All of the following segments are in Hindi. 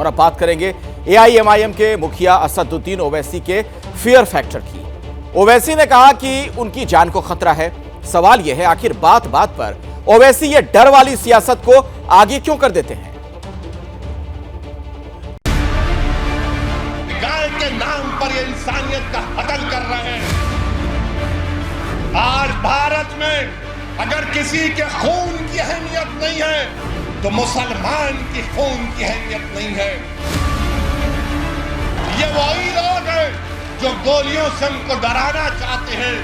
और अब बात करेंगे एआईएमआईएम के मुखिया असदुद्दीन ओवैसी के फियर फैक्टर की। ओवैसी ने कहा कि उनकी जान को खतरा है। सवाल यह है, आखिर बात बात पर ओवैसी ये डर वाली सियासत को आगे क्यों कर देते हैं? गाय के नाम पर ये इंसानियत का कत्ल कर रहे हैं। आज भारत में अगर किसी के खून की अहमियत नहीं है तो मुसलमान की खून की अहमियत नहीं है। ये वही लोग हैं जो गोलियों से हमको डराना चाहते हैं।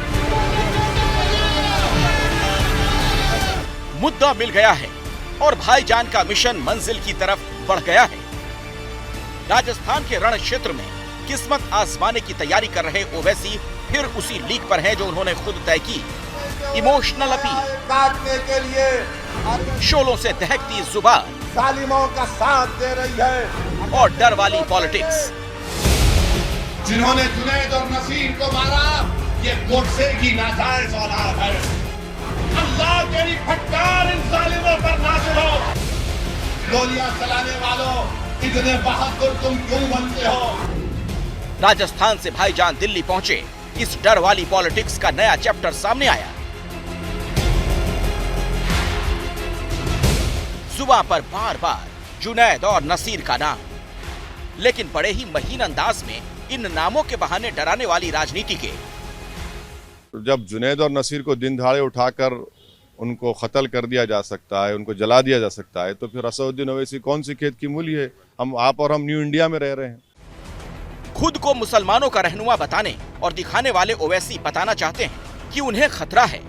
मुद्दा मिल गया है और भाईजान का मिशन मंजिल की तरफ बढ़ गया है। राजस्थान के रण क्षेत्र में किस्मत आजमाने की तैयारी कर रहे ओवैसी फिर उसी लीक पर हैं जो उन्होंने खुद तय की। इमोशनल अपील, काटने के लिए शोलों से दहकती जुबान, जालिमों का साथ दे रही है और डर वाली पॉलिटिक्स। जिन्होंने जुनैद और नसीम को मारा, ये गोडसे की नाजायज औलाद है। अल्लाह तेरी फटकार इन जालिमों पर नाज़िल हो। गोलियां चलाने वालों, इतने बहादुर तुम क्यों बनते हो? राजस्थान से भाईजान दिल्ली पहुंचे, इस डर वाली पॉलिटिक्स का नया चैप्टर सामने आया। जुबान पर बार बार जुनैद और नसीर का नाम, लेकिन बड़े ही महीन अंदाज में इन नामों के बहाने डराने वाली राजनीति के। जब जुनैद और नसीर को दिन दहाड़े उठाकर उनको कत्ल कर दिया जा सकता है, उनको जला दिया जा सकता है, तो फिर असदुद्दीन ओवैसी कौन सी खेत की मूली है? आप और हम न्यू इंडिया में रह रहे हैं। खुद को मुसलमानों का रहनुमा बताने और दिखाने वाले ओवैसी बताना चाहते हैं कि उन्हें खतरा है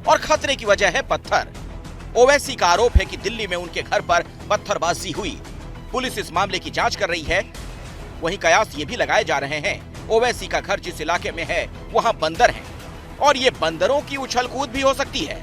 और खतरे की वजह है पत्थर। ओवैसी का आरोप है कि दिल्ली में उनके घर पर पत्थरबाजी हुई। पुलिस इस मामले की जांच कर रही है। वहीं कयास ये भी लगाए जा रहे हैं, ओवैसी का घर जिस इलाके में है वहां बंदर हैं और ये बंदरों की उछलकूद भी हो सकती है।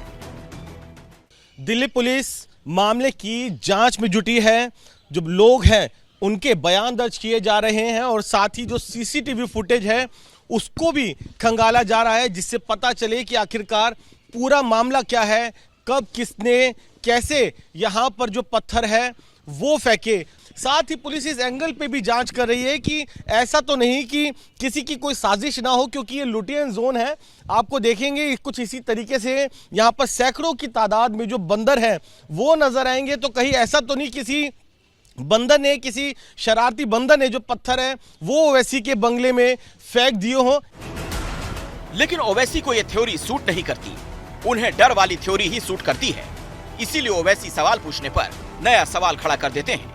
दिल्ली पुलिस मामले की जांच में जुटी है। जो लोग हैं उनके बयान दर्ज किए जा रहे हैं और साथ ही जो सीसीटीवी फुटेज है उसको भी खंगाला जा रहा है, जिससे पता चले कि आखिरकार पूरा मामला क्या है, कब किसने कैसे यहां पर जो पत्थर है वो फेंके। साथ ही पुलिस इस एंगल पे भी जांच कर रही है कि ऐसा तो नहीं कि किसी की कोई साजिश ना हो, क्योंकि ये लुटियन जोन है। आपको देखेंगे कुछ इसी तरीके से यहाँ पर सैकड़ों की तादाद में जो बंदर हैं वो नजर आएंगे। तो कहीं ऐसा तो नहीं किसी बंदर ने, किसी शरारती बंदर ने जो पत्थर है वो ओवैसी के बंगले में फेंक दिए हो। लेकिन ओवैसी को यह थ्योरी सूट नहीं करती, उन्हें डर वाली थ्योरी ही सूट करती है। इसीलिए ओवैसी सवाल पूछने पर नया सवाल खड़ा कर देते हैं।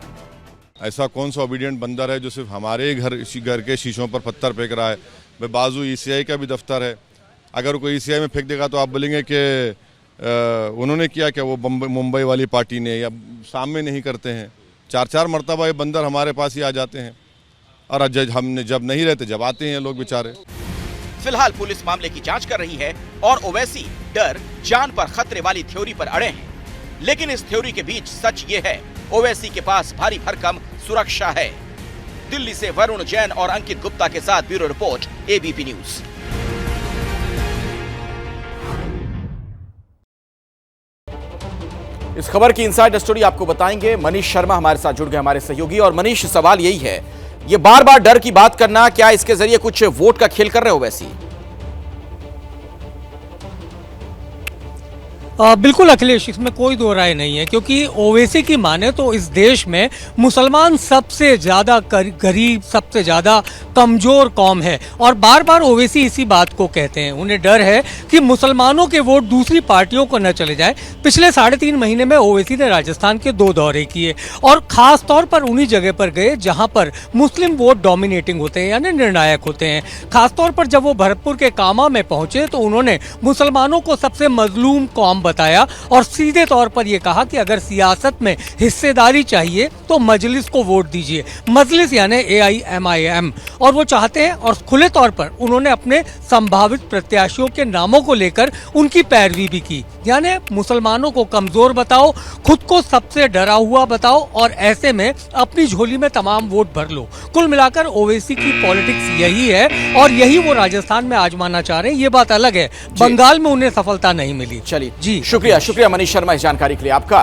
ऐसा कौन सा ओबीडियंट बंदर है जो सिर्फ हमारे घर के शीशों पर पत्थर फेंक रहा है? बाजू ईसीआई का भी दफ्तर है। अगर कोई ईसीआई में फेंक देगा तो आप बोलेंगे कि उन्होंने किया क्या, वो मुंबई वाली पार्टी ने, या सामने नहीं करते हैं। 4-4 मरतबा ये बंदर हमारे पास ही आ जाते हैं और हमने जब नहीं रहते जब आते हैं लोग बेचारे। फिलहाल पुलिस मामले की जांच कर रही है और ओवैसी डर जान पर खतरे वाली थ्योरी पर अड़े हैं। लेकिन इस थ्योरी के बीच सच ये है, ओवैसी के पास भारी भरकम सुरक्षा है। दिल्ली से वरुण जैन और अंकित गुप्ता के साथ ब्यूरो रिपोर्ट, एबीपी न्यूज। इस खबर की इनसाइड स्टोरी आपको बताएंगे। मनीष शर्मा हमारे साथ जुड़ गए, हमारे सहयोगी। और मनीष, सवाल यही है, ये बार बार डर की बात करना, क्या इसके जरिए कुछ वोट का खेल कर रहे हो ओवैसी? बिल्कुल अखिलेश, इसमें कोई दो राय नहीं है, क्योंकि ओवैसी की माने तो इस देश में मुसलमान सबसे ज़्यादा गरीब, सबसे ज़्यादा कमज़ोर कौम है और बार बार ओवैसी इसी बात को कहते हैं। उन्हें डर है कि मुसलमानों के वोट दूसरी पार्टियों को न चले जाए। पिछले 3.5 महीने में ओवैसी ने राजस्थान के 2 दौरे किए और ख़ास तौर पर उन्हीं जगह पर गए जहाँ पर मुस्लिम वोट डोमिनेटिंग होते हैं, यानी निर्णायक होते हैं। खासतौर पर जब वो भरतपुर के कामा में पहुँचे तो उन्होंने मुसलमानों को सबसे मजलूम कौम बताया और सीधे तौर पर यह कहा कि अगर सियासत में हिस्सेदारी चाहिए तो मजलिस को वोट दीजिए। मजलिस यानी एआईएमआईएम, और वो चाहते हैं और खुले तौर पर उन्होंने अपने संभावित प्रत्याशियों के नामों को लेकर उनकी पैरवी भी की। यानी मुसलमानों को कमजोर बताओ, खुद को सबसे डरा हुआ बताओ और ऐसे में अपनी झोली में तमाम वोट भर लो। कुल मिलाकर ओवैसी की पॉलिटिक्स यही है और यही वो राजस्थान में आजमाना चाह रहे हैं। ये बात अलग है, बंगाल में उन्हें सफलता नहीं मिली। चलिए जी, शुक्रिया मनीष शर्मा इस जानकारी के लिए आपका।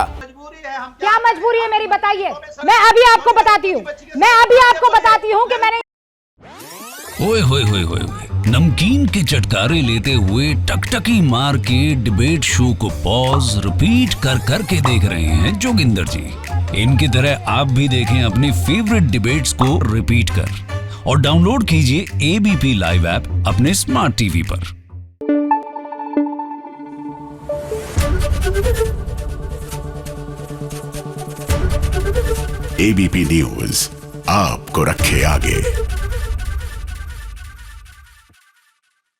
क्या मजबूरी है मेरी, बताइए। मैं अभी आपको बताती हूँ कि मैंने ओए होए होए होए होए, नमकीन के चटकारे लेते हुए टकटकी मार के डिबेट शो को पॉज रिपीट कर करके देख रहे हैं जोगिंदर जी। इनकी तरह आप भी देखें अपनी फेवरेट डिबेट्स को रिपीट कर और डाउनलोड कीजिए एबीपी लाइव ऐप अपने स्मार्ट टीवी पर। एबीपी न्यूज आपको रखे आगे।